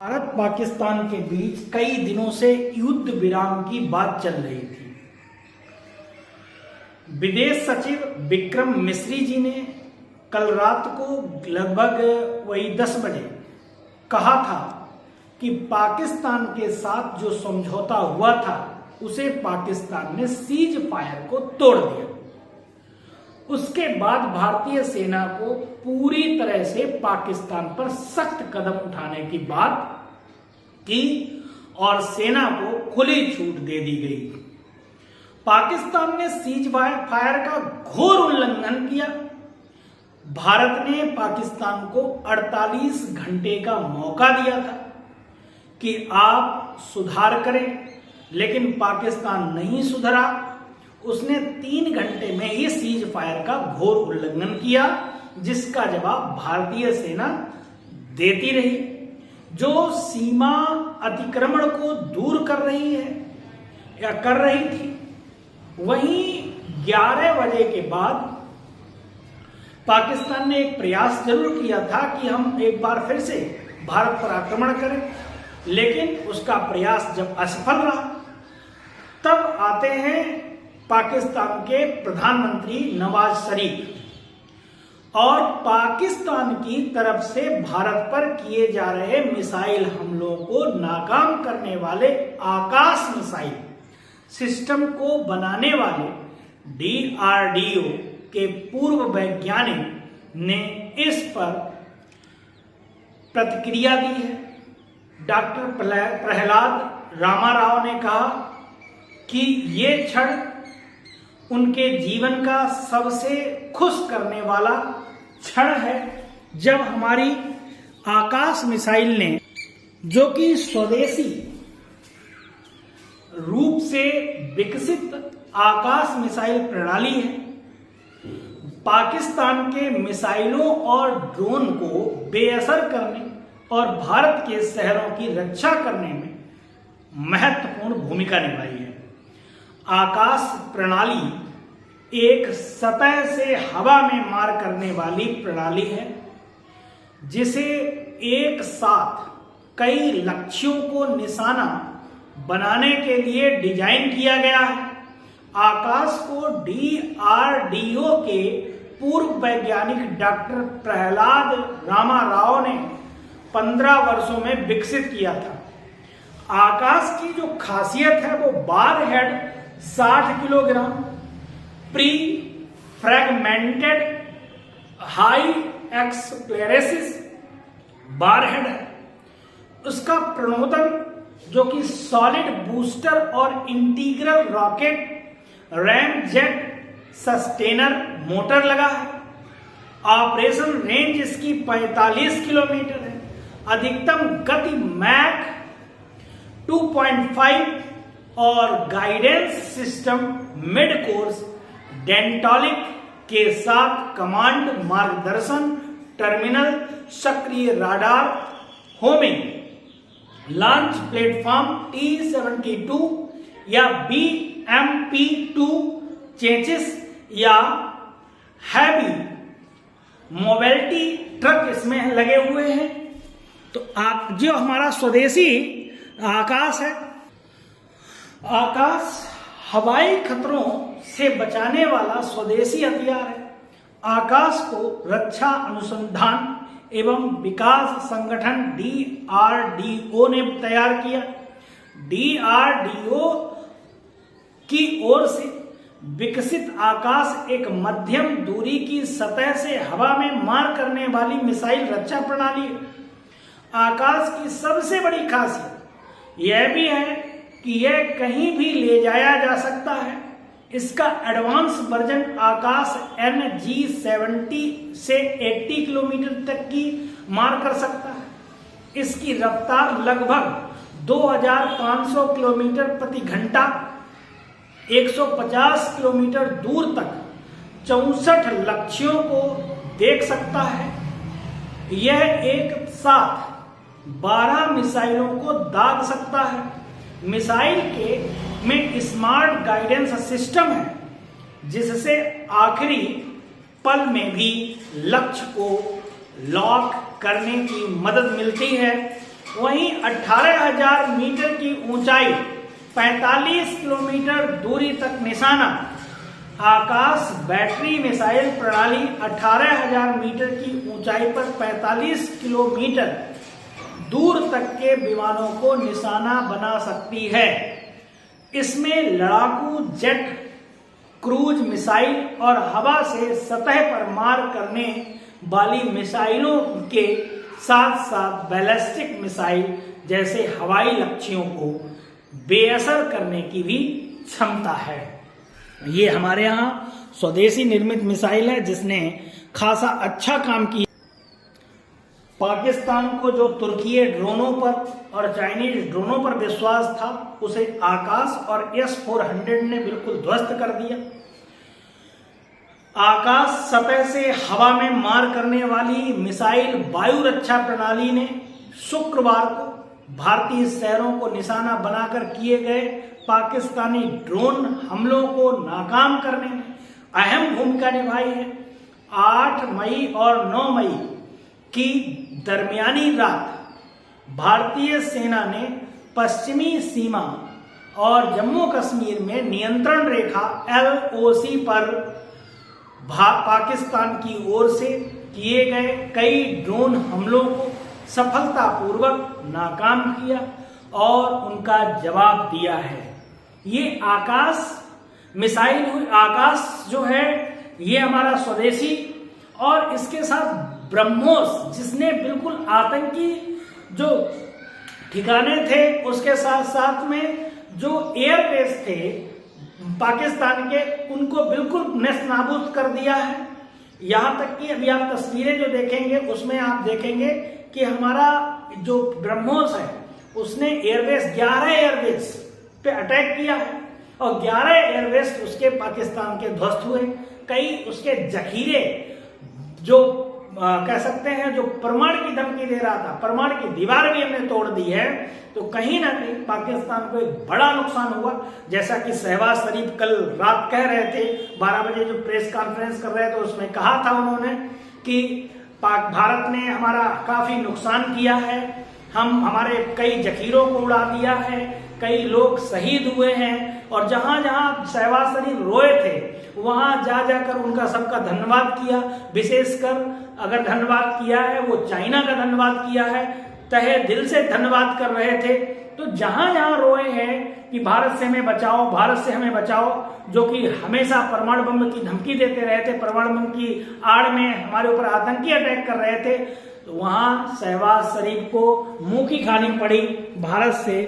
भारत पाकिस्तान के बीच कई दिनों से युद्ध विराम की बात चल रही थी। विदेश सचिव विक्रम मिस्री जी ने कल रात को लगभग वही 10 बजे कहा था कि पाकिस्तान के साथ जो समझौता हुआ था उसे पाकिस्तान ने सीज फायर को तोड़ दिया। उसके बाद भारतीय सेना को पूरी तरह से पाकिस्तान पर सख्त कदम उठाने की बात की और सेना को खुली छूट दे दी गई। पाकिस्तान ने सीज फायर का घोर उल्लंघन किया। भारत ने पाकिस्तान को 48 घंटे का मौका दिया था कि आप सुधार करें, लेकिन पाकिस्तान नहीं सुधरा। उसने 3 घंटे में ही सीज फायर का घोर उल्लंघन किया, जिसका जवाब भारतीय सेना देती रही। जो सीमा अतिक्रमण को दूर कर रही है या कर रही थी, वहीं 11 बजे के बाद पाकिस्तान ने एक प्रयास जरूर किया था कि हम एक बार फिर से भारत पर आक्रमण करें, लेकिन उसका प्रयास जब असफल रहा, तब आते हैं पाकिस्तान के प्रधानमंत्री नवाज शरीफ और पाकिस्तान की तरफ से भारत पर किए जा रहे मिसाइल हमलों को नाकाम करने वाले आकाश मिसाइल सिस्टम को बनाने वाले DRDO के पूर्व वैज्ञानिक ने इस पर प्रतिक्रिया दी है। डॉक्टर प्रहलाद रामाराव ने कहा कि ये क्षण उनके जीवन का सबसे खुश करने वाला क्षण है, जब हमारी आकाश मिसाइल ने, जो कि स्वदेशी रूप से विकसित आकाश मिसाइल प्रणाली है, पाकिस्तान के मिसाइलों और ड्रोन को बेअसर करने और भारत के शहरों की रक्षा करने में महत्वपूर्ण भूमिका निभाई है। आकाश प्रणाली एक सतह से हवा में मार करने वाली प्रणाली है, जिसे एक साथ कई लक्ष्यों को निशाना बनाने के लिए डिजाइन किया गया है। आकाश को DRDO के पूर्व वैज्ञानिक डॉक्टर प्रहलाद रामाराव ने 15 वर्षों में विकसित किया था। आकाश की जो खासियत है वो warhead 60 kilogram pre fragmented high explosives warhead है। उसका प्रणोदन, जो कि सॉलिड बूस्टर और integral rocket ram jet sustainer motor लगा है। ऑपरेशन रेंज इसकी 45 किलोमीटर है। अधिकतम गति मैक 2.5 और गाइडेंस सिस्टम मिड कोर्स डेंटोलिक के साथ कमांड मार्गदर्शन, टर्मिनल सक्रिय radar, homing, launch platform T-72 या BMP-2 चेसिस या हैवी मोबिलिटी ट्रक इसमें लगे हुए हैं। तो जो हमारा स्वदेशी आकाश है, आकाश हवाई खतरों से बचाने वाला स्वदेशी हथियार है। आकाश को रक्षा अनुसंधान एवं विकास संगठन DRDO ने तैयार किया। DRDO की ओर से विकसित आकाश एक मध्यम दूरी की सतह से हवा में मार करने वाली मिसाइल रक्षा प्रणाली है। आकाश की सबसे बड़ी खासियत यह भी है कि यह कहीं भी ले जाया जा सकता है। इसका एडवांस वर्जन आकाश NG-70 से 80 किलोमीटर तक की मार कर सकता है। इसकी रफ्तार लगभग 2500 किलोमीटर प्रति घंटा 150 किलोमीटर दूर तक 64 लक्ष्यों को देख सकता है। यह एक साथ 12 मिसाइलों को दाग सकता है। मिसाइल में स्मार्ट गाइडेंस सिस्टम है, जिससे आखिरी पल में भी लक्ष्य को लॉक करने की मदद मिलती है। वहीं 18,000 मीटर की ऊंचाई 45 किलोमीटर दूरी तक निशाना। आकाश बैटरी मिसाइल प्रणाली 18,000 मीटर की ऊंचाई पर 45 किलोमीटर दूर तक के विमानों को निशाना बना सकती है। इसमें लड़ाकू जेट, क्रूज मिसाइल और हवा से सतह पर मार करने वाली मिसाइलों के साथ साथ बैलिस्टिक मिसाइल जैसे हवाई लक्ष्यों को बेअसर करने की भी क्षमता है। ये हमारे यहाँ स्वदेशी निर्मित मिसाइल है जिसने खासा अच्छा काम किया। पाकिस्तान को जो तुर्कीय ड्रोनों पर और चाइनीज ड्रोनों पर विश्वास था उसे आकाश और S-400 ने बिल्कुल ध्वस्त कर दिया। आकाश सतह से हवा में मार करने वाली मिसाइल वायु रक्षा प्रणाली ने शुक्रवार को भारतीय शहरों को निशाना बनाकर किए गए पाकिस्तानी ड्रोन हमलों को नाकाम करने में अहम भूमिका निभाई है। 8 मई और 9 मई की दरमियानी रात भारतीय सेना ने पश्चिमी सीमा और जम्मू कश्मीर में नियंत्रण रेखा LOC पर पाकिस्तान की ओर से किए गए कई ड्रोन हमलों को सफलतापूर्वक नाकाम किया और उनका जवाब दिया है। ये आकाश मिसाइल, आकाश जो है ये हमारा स्वदेशी, और इसके साथ ब्रह्मोस जिसने बिल्कुल आतंकी जो ठिकाने थे उसके साथ साथ में जो एयरबेस थे पाकिस्तान के उनको बिल्कुल नेस्तनाबूद कर दिया है। यहाँ तक कि अभी आप तस्वीरें जो देखेंगे उसमें आप देखेंगे कि हमारा जो ब्रह्मोस है उसने 11 एयरबेस पे अटैक किया है और 11 एयरबेस उसके पाकिस्तान के ध्वस्त हुए। कई उसके जखीरे जो कह सकते हैं जो परमाणु की धमकी दे रहा था, परमाणु की दीवार भी हमने तोड़ दी है। तो कहीं ना कहीं पाकिस्तान को एक बड़ा नुकसान हुआ। जैसा कि शहबाज शरीफ कल रात कह रहे थे, 12 बजे जो प्रेस कॉन्फ्रेंस कर रहे थे उसमें कहा था उन्होंने कि भारत ने हमारा काफी नुकसान किया है, हमारे कई जखीरों को उड़ा दिया है, कई लोग शहीद हुए हैं। और जहां जहां शहबाज शरीफ रोए थे वहां जा जाकर उनका सबका धन्यवाद किया। विशेषकर अगर धन्यवाद किया है वो चाइना का धन्यवाद किया है, तहे दिल से धन्यवाद कर रहे थे। तो जहां जहां रोए हैं कि भारत से हमें बचाओ, भारत से हमें बचाओ, जो कि हमेशा परमाणु बम की धमकी देते रहे थे, परमाणु बम की आड़ में हमारे ऊपर आतंकी अटैक कर रहे थे, तो वहां शहबाज शरीफ को मुंह की खानी पड़ी भारत से।